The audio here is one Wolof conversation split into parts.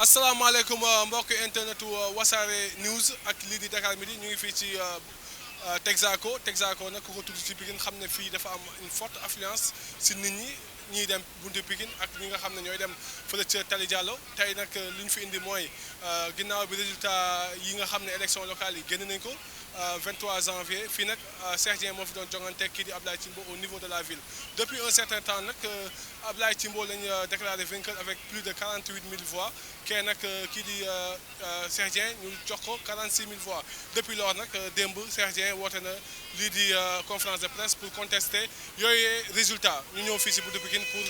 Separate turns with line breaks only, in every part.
asalaamaaleykum mbokk internetu wasaare news ak lii di Dakar Midi ñu ngi fii ci Texaco nag ku ko tudd ci Pikine xam ne fii dafa am une forte affluence si nit ñi ñiy dem buntu Pikine ak ñi nga xam ne ñooy dem fële ca Tali Diallo tey nag li ñu fi indi mooy ginnaaw bi résultat yi nga xam ne élection locale yi génn nañ ko 23 janvier fii nag Cheikh Dieng moo fi doon jongante kii di Ablaye Timbo au niveau de la ville depuis un certain temps nag Ablaye Timbo lañ déclaré vainqueur avec plus de 48 000 voix kee nag kii di Cheikh Dieng ñu jox ko 46 000 voix depuis lors nag démb Cheikh Dieng woote na lii di conférence de presse pour contester yooyu résultat ñu ñëw fii si buntu Pikine pour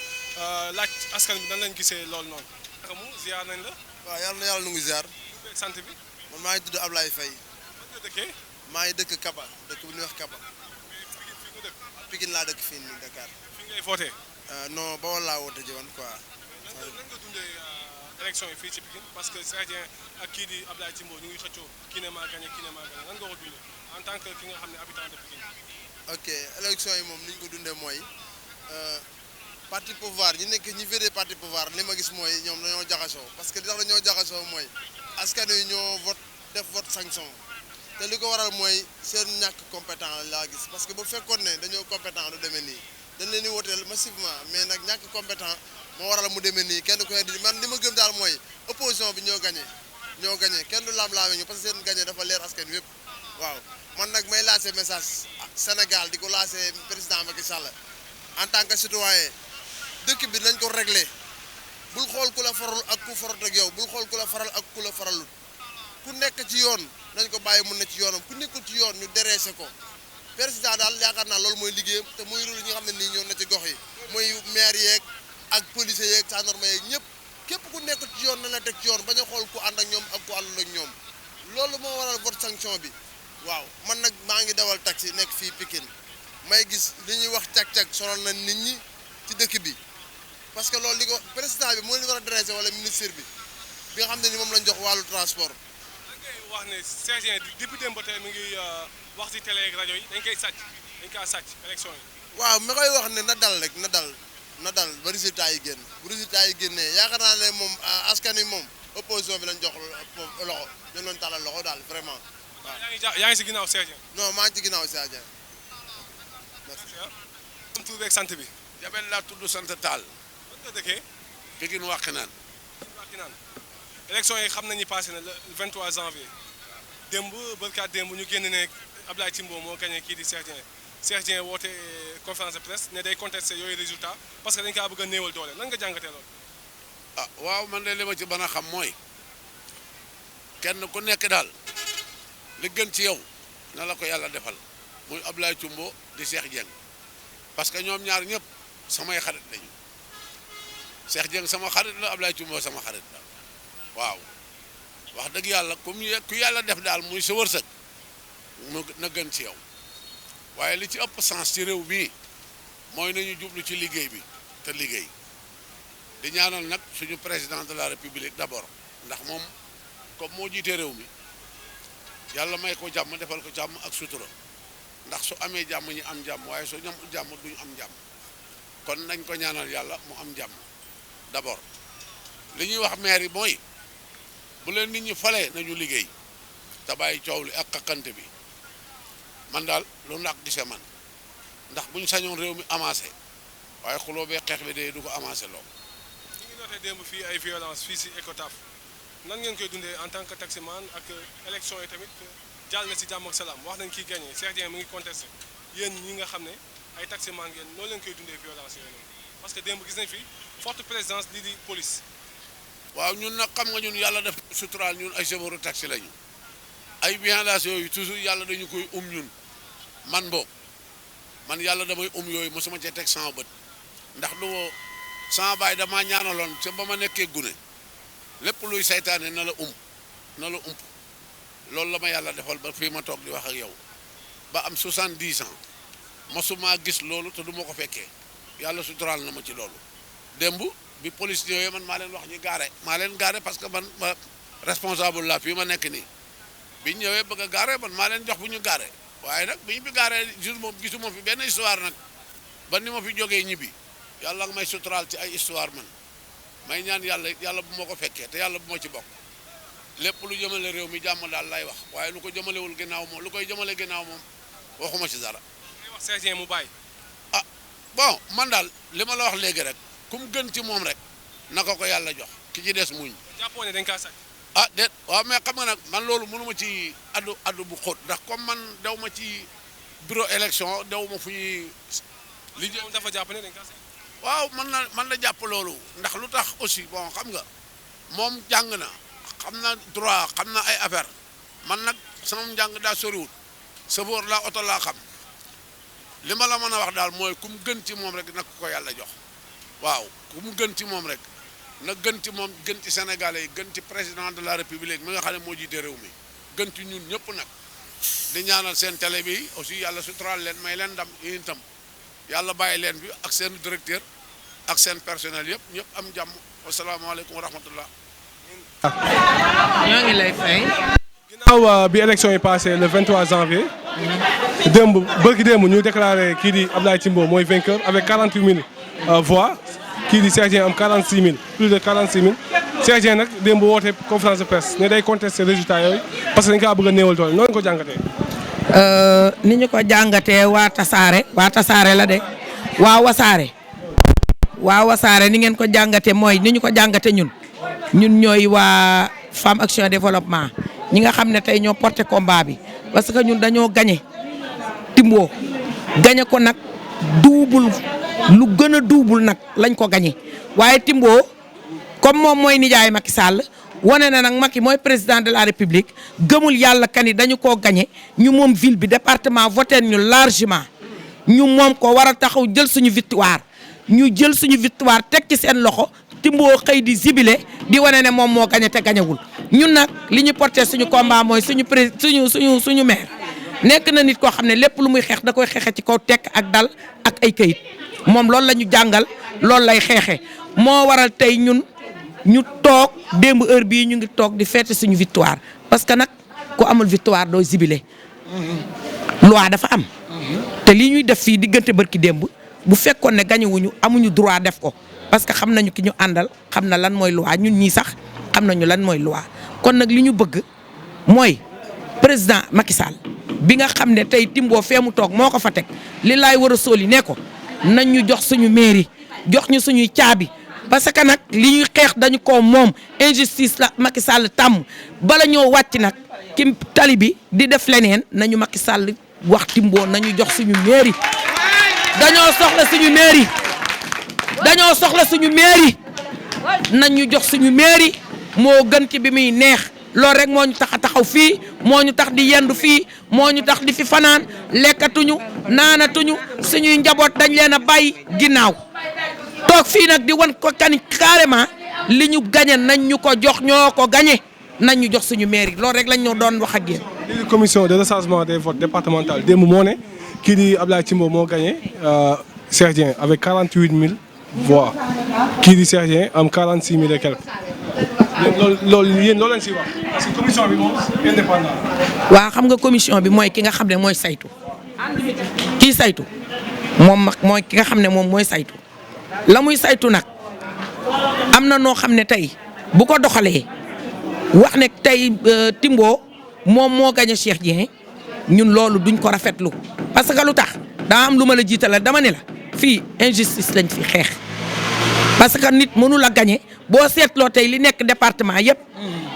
laaj askan bi nan lañ gisee loolu noonu. xamu ziar nañ la.
waaw yàlla na yàlla nu ngi ziar.
sant bi.
man maa ngi tudd Ablaye Faye.
fan nga dëkkee.
maa ngi dëkk Kaba dëkk bu ñuy wax Kaba.
fii nga dëkk.
Pikine laa dëkk fii nii Dakar.
fi ngay voté.
non Bawol laa woote ji woon quoi.
nan nga dundee élection yi fii ci Pikine parce que Cheikh Dieng ak kii di Ablaye Timbo ñu ngi xëccoo kii ne maa gagné kii ne maa gagné nan nga ko dundee en tant que ki nga xam ne habitant de Pikine.
ok élection yi moom ni ñu ko dundee mooy parti pouvoir ñi féetee parti pouvoir li ma gis mooy ñoom dañoo jaxasoo parce que li tax dañoo jaxasoo mooy askan wi ñoo def vote sanction te li ko waral mooy seen ñàkk compétent laa gis parce que bu fekkoon ne dañoo compétent du demee nii dañ leen di woteel massivement mais nag ñàkk compétent moo waral mu demee nii kenn ku ne di man li ma gëm daal mooy opposition bi ñoo gagné kenn du laam-laame ñu parce que seen gagné dafa leer askan wi yëpp waaw man nag may lancé message Sénégal di ko lancé président Macky Sall en tant que citoyen dëkk bi nañ ko réglé bul xool ku la faral ak ku farat ak yow bul xool ku la faral ak ku la faralul ku nekk ci yoon nañ ko bàyyi mun na ci yoonam ku nekkul ci yoon ñu déreese ko président daal yaakaar naa loolu mooy liggéeyam te muy rôle ñi nga xam ne nii ñoo na ci gox yi muy maire yeeg ak policier yeeg gendarme yeeg ñëpp képp ku nekk ci yoon na la teg ci yoon bañ a xool ku ànd ak ñoom ak ku àndul ak ñoom loolu moo waral vote sanction bi waaw man nag maa ngi dawal taxi nekk fii Pikine may gis li ñuy wax cag-cag sonal na nit ñi ci dëkk bi parce que loolu li ko président bi moo leen war a dressé wala ministre bi nga xam ne ni moom lañ jox wàllu transport.
lan ngay wax ne Cheikh Dieng depuis démb ba tey mi ngi wax ci télé ak rajo yi dañ kaa sàcc élection yi.
waaw ma koy wax ne na dal rek na dal ba résultat yi génn bu résultat yi génnee yaakaar naa ne moom askan wi moom opposition bi lañ jox loxo dañ doon talal loxo daal vraiment waaw.
yaa ngi si ginnaaw Cheikh Dieng.
non maa ngi ci ginnaaw Cheikh Dieng.
merci. tur beeg sant bi.
Jabel laa tudd sant Taal.
fan nga dëkkee.
Pikine Wakhinane.
élection yi xam nañu passé na le 23 janvier démb barkaat démb ñu génn ne Ablaye Timbo moo gagné kii di Cheikh Dieng woote conférence de presse ne day contesté yooyu résultat parce que dañ kaa bëgg a néewal doole nan nga jàngatee loolu.
ah waaw man de li ma ci mën a xam mooy kenn ku nekk daal li gën ci yow na la ko yàlla defal muy Ablaye Timbo di Cheikh Dieng parce que ñoom ñaar ñëpp samay xarit lañu Cheikh Dieng sama xarit la Ablaye Timbo sama xarit la waaw wax dëgg yàlla ku yàlla def daal muy sa wërsëg mu na gën ci yow waaye li ci ëpp sens ci réew mii mooy nañu jublu ci liggéey bi te liggéey di ñaanal nag suñu président de la république d'abord ndax moom comme moo jiite réew mi yàlla may ko jàmm defal ko jàmm ak sutura ndax su amee jàmm ñi am jàmm waaye su ñam jàmm duñu am jàmm kon nañ ko ñaanal yàlla mu am jàmm d'abord li ñuy wax maire yi mooy bu leen nit ñi falee nañu liggéey te bàyyi coow li ak xaqante bi man daal loolu laa ko gisee man ndax bu ñu sañoon réew mi avancé waaye xuloo bee xeex bi de du ko avancé loo.
ñu ngi noté démb fii ay violence fii si Ecotaf nan ngeen koy dundee en tant que taximan ak élection yi tamit jàll na si jàmm ak salaam wax nañ kiy gagné Cheikh Dieng mi ngi contesté yéen ñi nga xam ne ay taximan ngeen noonu leen koy dundee violence yooyu noonu parce que démb gis nañ fi forte présence lii di police.
waaw ñun nag xam nga ñun yàlla def suturaal ñun ay chauffeur taxi lañu ay violence yooyu toujours yàlla dañu koy ñun man boog man yàlla damay yooyu mosuma cee teg sama bët ndax lu sama baay damaa ñaanaloon ca ba ma nekkee gune lépp luy saytaane na la loolu la ma yàlla defal ba fii ma toog di wax ak yow ba am 70 ans mosuma gis loolu te du ma ko fekkee yàlla suturaal na ma ci loolu démb bi police ñëwee man maa leen wax ñu gaare parce que man responsable la fii ma nekk nii biñ ñëwee bëgg a gaare man maa leen jox bu ñu gaare waaye nag bi ñu fi gaaree jour moom gisuma fi benn histoire nag ba ni ma fi jógee ñibbi yàlla nga may suturaal ci ay histoire man may ñaan yàlla bu ma ko fekkee te yàlla bu ma ci bokk lépp lu jëmale réew mi jàmm daal lay wax waaye lu ko jëmalewul ginnaaw moom lu koy jëmale ginnaaw moom waxuma ci dara.
ngay wax Cheikh Dieng mu bàyyi.
ah bon man daal li ma la wax léegi rek ku mu gën ci moom rek naka ko yàlla jox ki ci des muñ.
jàppoo ne dañ kaa sàcc.
ah déet waaw mais xam nga nag man loolu mënu ma ci addu bu xóot ndax comme man daw ma ci bureau élection daw ma fu ñuy. li
moom dafa jàpp ne dañ kaa sàcc.
waaw man la jàpp loolu ndax lu tax aussi bon xam nga moom jàng na xam na droit xam na ay affaire man nag sama njàng daa soriwul chauffeur laa oto laa xam li ma la mën a wax daal mooy ku mu gën ci moom rek nag ko yàlla jox waaw ku mu gën ci moom rek na gën ci moom gën ci Sénégalais yi gën ci président de la république mi nga xam ne moo jiite réew mi gën ci ñun ñëpp nag di ñaanal seen télé bi aussi yàlla suturaal leen may leen ndam yéen itam yàlla bàyyi leen bi ak seen directeur ak seen personnel yëpp ñëpp am jàmm wasalaamaaleykum wa rahmatullah.
ñoo ngi lay fay.
ginnaaw bi élection yi passé le 23 janvier. bërki démb ñu déclaré kii di Abdoulaye Timbo mooy vainqueur avec 48 000 voix kii di Cheikh Dieng am 46 000 plus de 46 000 Cheikh Dieng nag démb woote conférence de presse ne day contester résultat yooyu parce que dañu kaa bëgg a néewal doole noonu ko jàngatee.
ni ñu ko jàngatee waa tasaare la de waa wasaare ni ngeen ko jàngatee mooy ni ñu ko jàngatee ñun ñooy waa Femme Action Développement ñi nga xam ne tey ñoo porté combat bi parce que ñun dañoo gagné Timbo gagné ko nag duubul lu gën a duubul nag lañ ko gagné waaye Timbo comme moom mooy nijaay Macky Sall wane na nag Macky mooy président de la République gëmul yàlla kani dañu koo gagné ñu moom ville bi département voté ñu largement ñu moom ko war a taxaw jël suñu victoire ñu jël suñu victoire teg ci seen loxo Timbo xëy di zibile di wane ne moom moo gagné te gañewul ñun nag li ñu porté suñu combat mooy suñu maire nekk na nit koo xam ne lépp lu muy xeex da koy xeexe ci kaw tekk ak dal ak ay kayit moom loolu la ñu jàngal loolu lay xeexe moo waral tey ñun ñu toog démb heure bii ñu ngi toog di fête suñu victoire parce que nag ku amul victoire doo zibile loi dafa am te li ñuy def fii diggante bërki démb bu fekkoon ne gañewuñu amuñu droit def ko parce que xam nañu ki ñu àndal xam na lan mooy loi ñun ñii sax xam nañu lan mooy loi kon nag li ñu bëgg mooy président Macky Sall bi nga xam ne tey Timbo fee mu toog moo ko fa teg li laay war a sóoli ne ko nañ ñu jox suñu mairie jox ñu suñuy caabi parce que nag li ñuy xeex dañu ko moom injustice la Macky Sall tàmm bala ñoo wàcc nag ki tali bi di def leneen nañu Macky Sall wax Timbo nañu jox suñu mairie dañoo soxla suñu mairie nañ ñu jox suñu mairie moo gën ci bi muy neex loolu rek moo ñu tax a taxaw fii moo ñu tax di yendu fii moo ñu tax di fi fanaan lekkatuñu naanatuñu suñuy njaboot dañ leen a bàyyi ginnaaw toog fii nag di wan ko kani carrément li ñu gañe nañ ñu ko jox ñoo ko gañe nañ ñu jox suñu mairie loolu rek lañ ñoo doon wax ak yéen.
lii commission de recensement des votes départemental démb moo ne kii di Abdoulaye Timbo moo gagné Cheikh Dieng avec 48 000 voix kii di Cheikh Dieng am 46 000 et quelques loolu yéen loolu lañ siy wax parce que commission bi moom indépendant.
waaw xam nga commission bi mooy ki nga xam ne mooy saytu kii saytu moom mooy ki nga xam ne moom mooy saytu la muy saytu nag am na noo xam ne tey bu ko doxalee wax ne tey Timbo moom moo gagné Cheikh Dieng ñun loolu duñ ko rafetlu parce que lu tax daa am lu ma la jiitalal dama ne la fii injustice lañ fi xeex parce que nit mënu la gagné boo seetloo tey li nekk département yëpp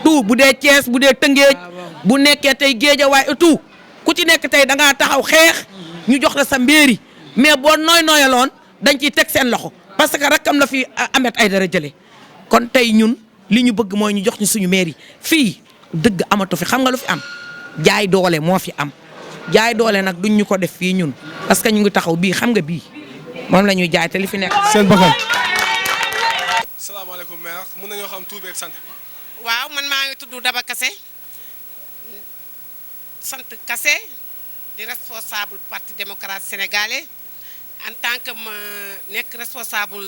tout bu dee Thiès bu dee Tëngéej bu nekkee tey Guédiawaye et tout ku ci nekk tey da ngaa taxaw xeex ñu jox la sa mairie mais boo nooyaloon dañ ciy teg seen loxo parce que rakkam la fi Ahmed Aïdara jëlee kon tey ñun li ñu bëgg mooy ñu jox ñu suñu mairie fii dëgg amatu fi xam nga lu fi am jaay doole moo fi am jaay doole nag duñ ñu ko def fii ñun parce que ñu ngi taxaw bii xam nga bii moom la ñuy jaay te li fi nekk
seen bakkan. salaamaaleykum maire mën nañoo xam tur bi ak sant bi.
waaw man maa ngi tudd Daba Kassé sant Kassé di responsable parti démocrate sénégalais en tant que ma nekk responsable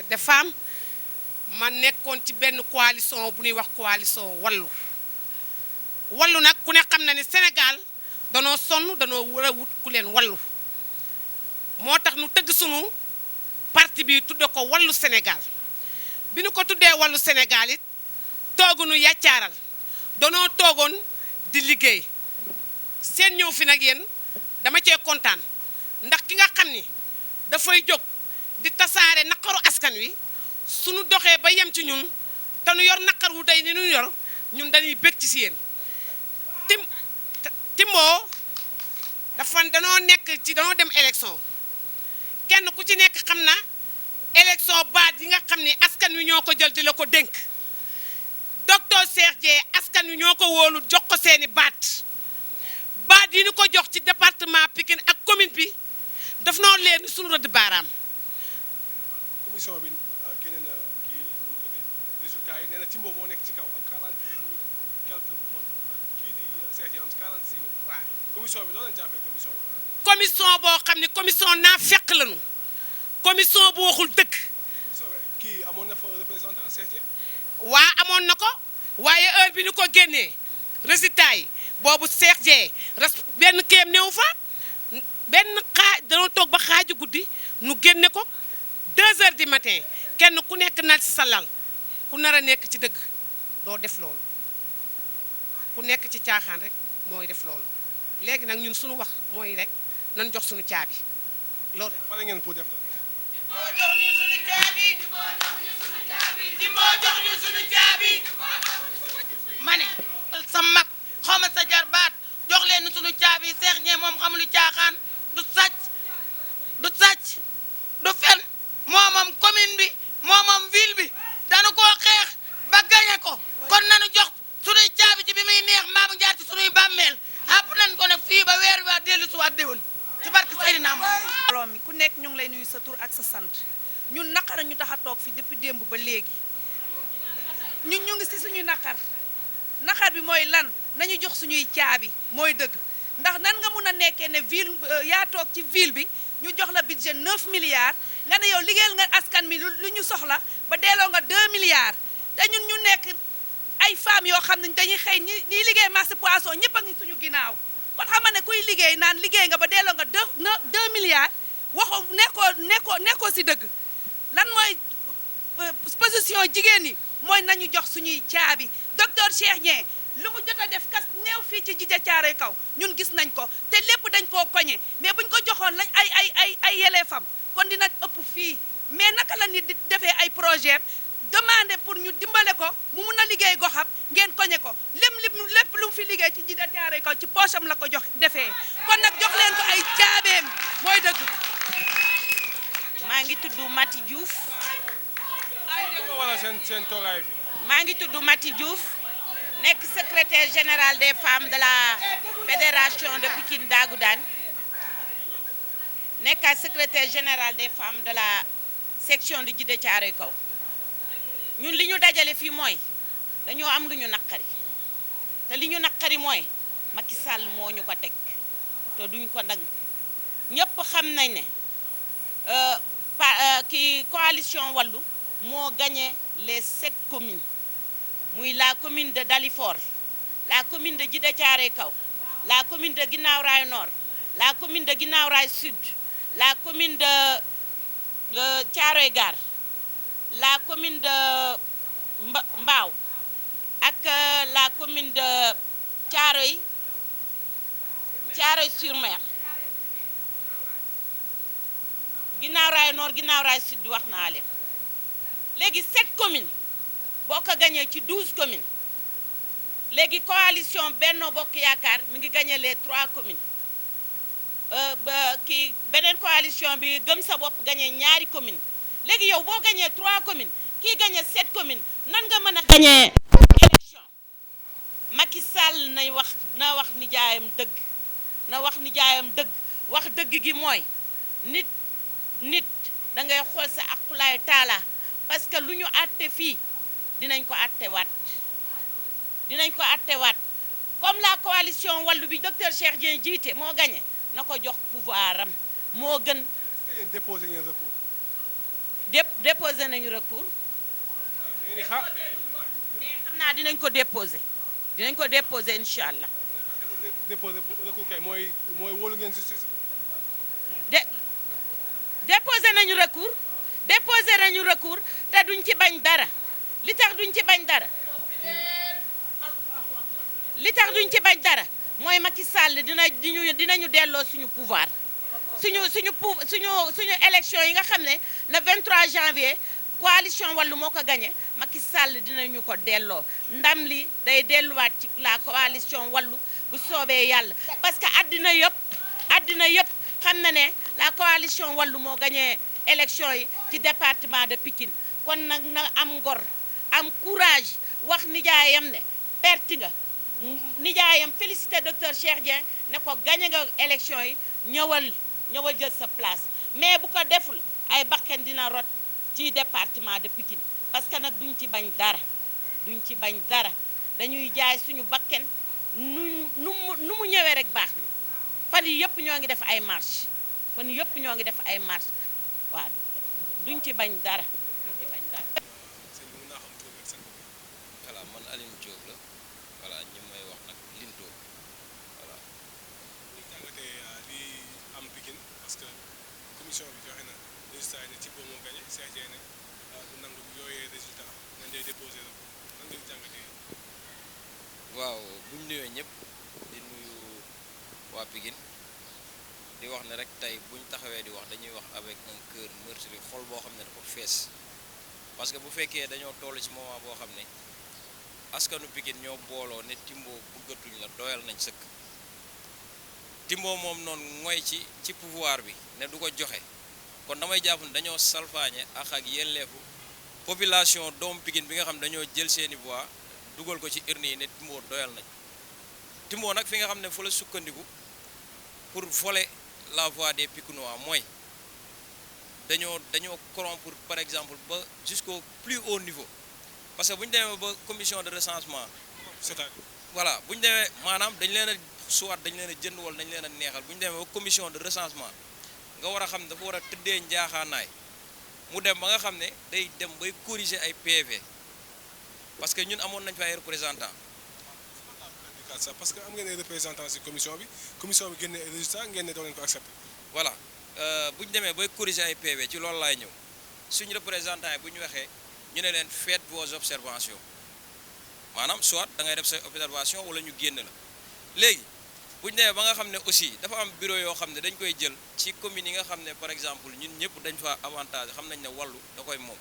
des femmes ma nekkoon ci benn coalition bu ñuy wax coalition wallu nag ku ne xam na ni Sénégal danoo sonn danoo war a wut ku leen wallu moo tax nu tëgg sunu parti bi tudde ko wallu Sénégal bi ñu ko tuddee wàllu Sénégal it toogunu yàccaaral danoo toogoon di liggéey seen ñëw fi nag yéen dama cee kontaan ndax ki nga xam ni dafay jóg di tasaare naqaru askan wi suñu doxee ba yem ci ñun te nu yor naqar wu day ni nu yor ñun dañuy bég ci si yéen Timbo danoo dem élection kenn ku ci nekk xam na élection baat yi nga xam ni askan wi ñoo ko jël di la ko dénk docteur Cheikh Dieng askan wi ñoo ko wóolu jox ko seeni baat yi ñu ko jox ci département Pikine ak commune bi daf noo leer ni suñu rëdd baaraam.
commission bi génne na kii résultat yi nee na Timbo moo nekk ci kaw ak 48 quelques votes ak kii di Cheikh Dieng am 46 000. waaw commission bi loo leen jàppee commission bi.
commission boo xam ne commission naa fekk lañu commission bu waxul dëgg.
kii amoon na fa représentant Cheikh Dieng.
waa amoon na ko waaye heure bi ñu ko génnee résultat yi boobu Cheikh Dieng benn kéem néew fa benn danoo toog ba xaaju guddi nu génne ko 2 heures du matin kenn ku nekk na ci sa lal ku nar a nekk ci dëgg doo def loolu ku nekk ci caaxaan rek mooy def loolu léegi nag ñun suñu wax mooy rek nan jox suñu caabi loolu.
pare ngeen pour def la.
ma ne sa mag xaw ma sa jarbaat jox leen sunu caabi Cheikh Dieng moom xamul caaxaan du sàcc du fen moomam commune bi moomam ville bi danu koo xeex ba gañe ko kon nanu jox sunuy caabi ci bi muy neex mbaamu jaar ci sunuy bàmmeel àpp nañ ko nag fii ba weer waa dellu si waat déwén ci barke Seydina Muhammad.
mbooloo mi ku nekk ñu ngi lay nuyu sa tur ak sa sant ñun naqar ñu tax a toog fi depuis démb ba léegi ñun ñu ngi si suñuy naqar bi mooy lan nañu jox suñuy caabi mooy dëgg ndax nan nga mun a nekkee ne ville yaa toog ci ville bi ñu jox la budget 9 milliards nga ne yow liggéeyal nga askan mi lu ñu soxla ba delloo nga 2 milliards te ñun ñu nekk ay femmes yoo xam ne dañuy xëy ñi liggéey marché poisson ñëpp a ngi suñu ginnaaw kon xam nga ne kuy liggéey naan liggéey nga ba delloo nga 2 milliards waxoo nekkoo si dëgg lan mooy position jigéen ñi mooy nañu jox suñuy caabi docteur Cheikh Dieng lu mu jot a def kas néew fii ci Djiddah Thiaroye Kaw ñun gis nañ ko te lépp dañ koo koñe mais buñ ko joxoon lañ ay yelleefam kon dina ëpp fii mais naka la nit di defee ay projet demandé pour ñu dimbale ko mu mun a liggéey goxam ngeen koñe ko lépp lu mu fi liggéey ci Djiddah Thiaroye Kaw ci poosam la ko jox defee kon nag jox leen ko ay caabeem mooy dëgg.
maa ngi tudd Mati Diouf.
seen toogaay fi.
maa ngi tudd Mati Diouf nekk secrétaire général des femmes de la fédération de Pikine Dagoudane nekk secrétaire général des femmes de la section de Djiddah Thiaroye Kaw ñun li ñu dajale fii mooy dañoo am lu ñu naqari te li ñu naqari mooy Macky Sall moo ñu ko teg te duñ ko ndang ñëpp xam nañ ne ki coalition Wallu moo gagné les 7 communes muy la commune de Dalifort, la commune de Djiddah Thiaroye Kaw, la commune de Guinaw Rail Nord, la commune de Guinaw Rail Sud, la commune de Thiaroye Gare, la commune de Mbao ak la commune de Thiaroye sur Mer. Guinaw Rail Nord, Guinaw Rail Sud wax naa leen léegi 7 communes boo ko gagné ci 12 communes léegi coalition Benno Bokk Yaakaar mi ngi gagné les 3 communes kii beneen coalition bi Gëm Sa Bopp gagné ñaari communes léegi yow boo gagné 3 communes kii gagné 7 communes nan nga mën a gagné élection. Macky Sall na wax nijaayam dëgg wax dëgg gi mooy nit da ngay xool sa aqulaay taala parce que lu ñu àtte fii dinañ ko àttewaat comme la coalition Wallu bi docteur Cheikh Dieng jiite moo gagné na ko jox pouvoir am moo gën.
est-ce que yéen déposé ngeen recours.
déposé nañu recours.
mais xam
naa dinañ ko déposé incha allah.
déposé recours kay mooy wóolu ngeen justice.
déposé nañu recours déposé nañu recours te duñ ci bañ dara li tax duñ ci bañ dara mooy Macky Sall dinañu delloo suñu pouvoir suñu élection yi nga xam ne le 23 janvier coalition Wallu moo ko gagné Macky Sall dinañu ko delloo ndam li day delluwaat ci la coalition Wallu bu soobee yàlla parce que àddina yëpp xam na ne la coalition Wallu moo gagné élection yi ci département de Pikine kon nag na am ngor am courage wax nijaayam ne perte nga nijaayam félicité docteur Cheikh Dieng ne ko gagné nga élection yi ñëwal jël sa place mais bu ko deful ay bakken dina rot ci département de Pikine parce que nag duñ ci bañ dara dañuy jaay suñu bakken nu mu ñëwee rek baax na fan yi yëpp ñoo ngi def ay marche waaw duñ ci bañ dara.
voilà man Aline Diop la voilà ñi may wax nag Linto voilà.
ñu jàngatee li am Pikine parce que commission bi joxe na résultat yi ne Timbo moo gagné CRD ne du nangu yooyee résultat nañ lay déposé la nan ngay jàngatee.
waaw bu ñu nuyoo ñëpp di nuyu waa Pikine di wax ne rek tey bu ñu taxawee di wax dañuy wax avec un cœur meurtri xol boo xam ne dafa fees parce que bu fekkee dañoo toll ci moment boo xam ne askanu Pikine ñoo booloo ne Timbo bëggatuñ la doyal nañ sëkk Timbo moom noonu mooy ci pouvoir bi ne du ko joxe kon damay jàpp ne dañoo salfaañe ak yelleefu population doomu Pikine bi nga xam ne dañoo jël seeni voix dugal ko ci urne yi ne Timbo doyal nañ Timbo nag fi nga xam ne fa la sukkandiku pour voler la voix des Pikinois mooy dañoo corrompre par exemple ba jusqu'au plus haut niveau parce que bu ñu demee ba commission de recensement
c'est-à-dire
voilà bu ñu demee maanaam dañ leen a soit dañ leen a jënd wala dañ leen a neexal bu ñu demee ba commission de recensement nga war a xam ne dafa war a tëddee njaaxaanaay mu dem ba nga xam ne day dem bay corriger ay PV parce que ñun amoon nañ fa ay représentants.
parce que am ngeen ay représentants ci commission bi génne ay résultats ngeen ne doo leen ko accepté.
voilà bu ñu demee bay corriger ay PV ci loolu laay ñëw suñu représentants yi bu ñu waxee ñu ne leen faites vos observations maanaam soit da ngay def say observation wala ñu génn la léegi bu ñu demee ba nga xam ne aussi dafa am bureau yoo xam ne dañ koy jël ci communes yi nga xam ne par exemple ñun ñëpp dañ fa avantage xam nañ ne wàllu da koy moom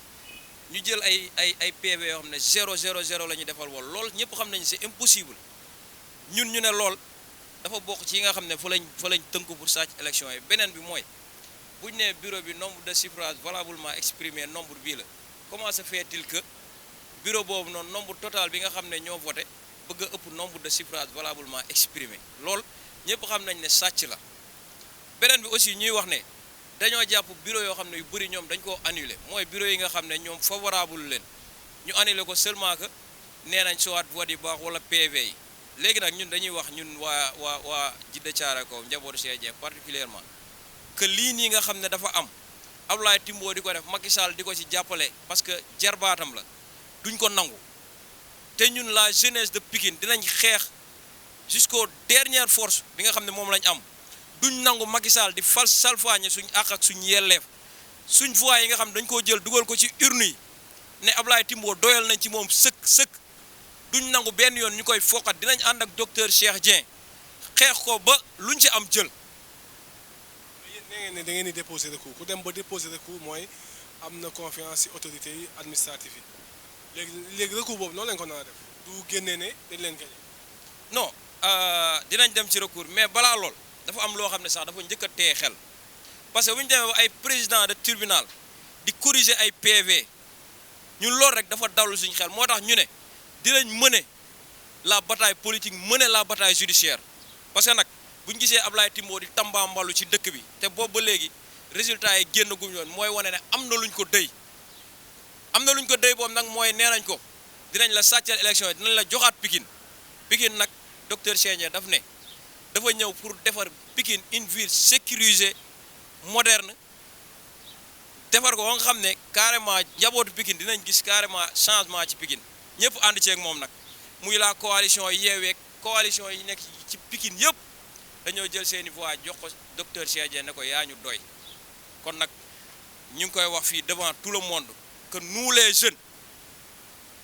ñu jël ay PV yoo xam ne 0,00 la ñu defal wal loolu ñëpp xam nañ c'est impossible ñun ñu ne lool dafa bokk ci yi nga xam ne fa lañ tënku pour sàcc élection yi beneen bi mooy bu ñu nee bureau bi nombre de suffrages valablement exprimé nombre bii la comment se fait-il que bureau boobu noonu nombre total bi nga xam ne ñoo voté bëgg a ëpp nombre de suffrages valablement exprimé loolu ñëpp xam nañ ne sàcc la beneen bi aussi ñuy wax ne dañoo jàpp bureau yoo xam ne yu bëri ñoom dañ koo annulé mooy bureau yi nga xam ne ñoom favorable leen ñu annulé ko seulement que nee nañ soit vote yi baax wala PV yi léegi nag ñun dañuy wax ñun waa Djiddah Thiaroye Kao njabootu Cheikh Dieng particulièrement que lii nii nga xam ne dafa am Abdoulaye Timbo di ko def Macky Sall di ko ci jàppale parce que jarbaatam la duñ ko nangu te ñun la jeunesse de Pikine dinañ xeex jusqu'aux dernières forces bi nga xam ne moom lañ am duñ nangu Macky Sall di salfaañe suñ àq ak suñ yelleef suñ voix yi nga xam ne dañ koo jël dugal ko ci urne yi ne Abdoulaye Timbo doyal nañ ci moom sëkk duñ nangu benn yoon ñu koy fooqat dinañ ànd ak docteur Cheikh Dieng xeex ko ba luñ ci am jël.
yéen ne da ngeen di déposer recours ku dem ba déposer recours mooy am na confiance ci autorités yi administratives yi léegi recours boobu noonu lañ ko nar a def du génnee ne dañ leen gañe.
non dinañ dem ci recours mais balaa lool dafa am loo xam ne sax dafa njëkk a teye xel parce que bu ñu demee ba ay président de tribunal di corriger ay PV ñun loolu rek dafa dawlu suñu xel moo tax ñu ne dinañ mener la bataille politique mener la bataille judiciaire parce que nag bu ñu gisee Abdoulaye Timbo di tambaambalu ci dëkk bi te boobu ba léegi résultat yi génn guñ yoon mooy wane ne am na luñ ko dëy boobu nag mooy nee nañ ko dinañ la sàccal élection yi dinañ la joxaat Pikine nag docteur Cheikh Dieng daf ne dafa ñëw pour defar Pikine une ville sécurisée moderne defar ko ba nga xam ne carrément njabootu Pikine dinañ gis carrément changement ci Pikine ñëpp ànd ceeg moom nag muy la coalition Yewwi coalition yi nekk ci Pikine yëpp dañoo jël seeni voix jox ko docteur Cheikh Dieng ne ko yaa ñu doy kon nag ñu ngi koy wax fii devant tout le monde que nous les jeunes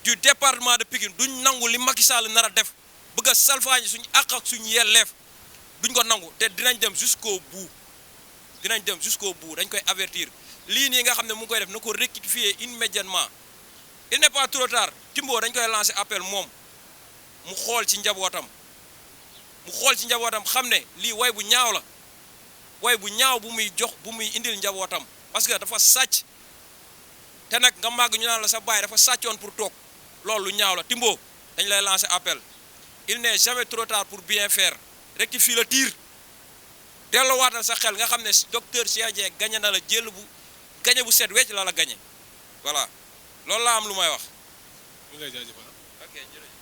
du département de Pikine duñ nangu li Macky Sall nar a def bëgg a salfaañi suñu àq ak suñu yelleef duñ ko nangu te dinañ dem jusqu'au bout dañ koy avertir lii nii nga xam ne mu ngi koy def na ko rectifier immédiatement il n'est pas trop tard Timbo dañ koy lancer appel moom mu xool ci njabootam xam ne lii way bu ñaaw la way bu ñaaw bu muy indil njabootam parce que dafa sàcc te nag nga màgg ñu naan la sa baay dafa sàccoon pour toog loolu lu ñaaw la Timbo dañ lay lancer appel il n'est jamais trop tard pour bien faire rectifie le tir delloowaatan sa xel nga xam ne docteur Cheikh Dieng gagné na la jël bu set wecc la gagné voilà loolu laa am lu may wax.
ñu ngi lay jaajëfal.
ok jërëjëf.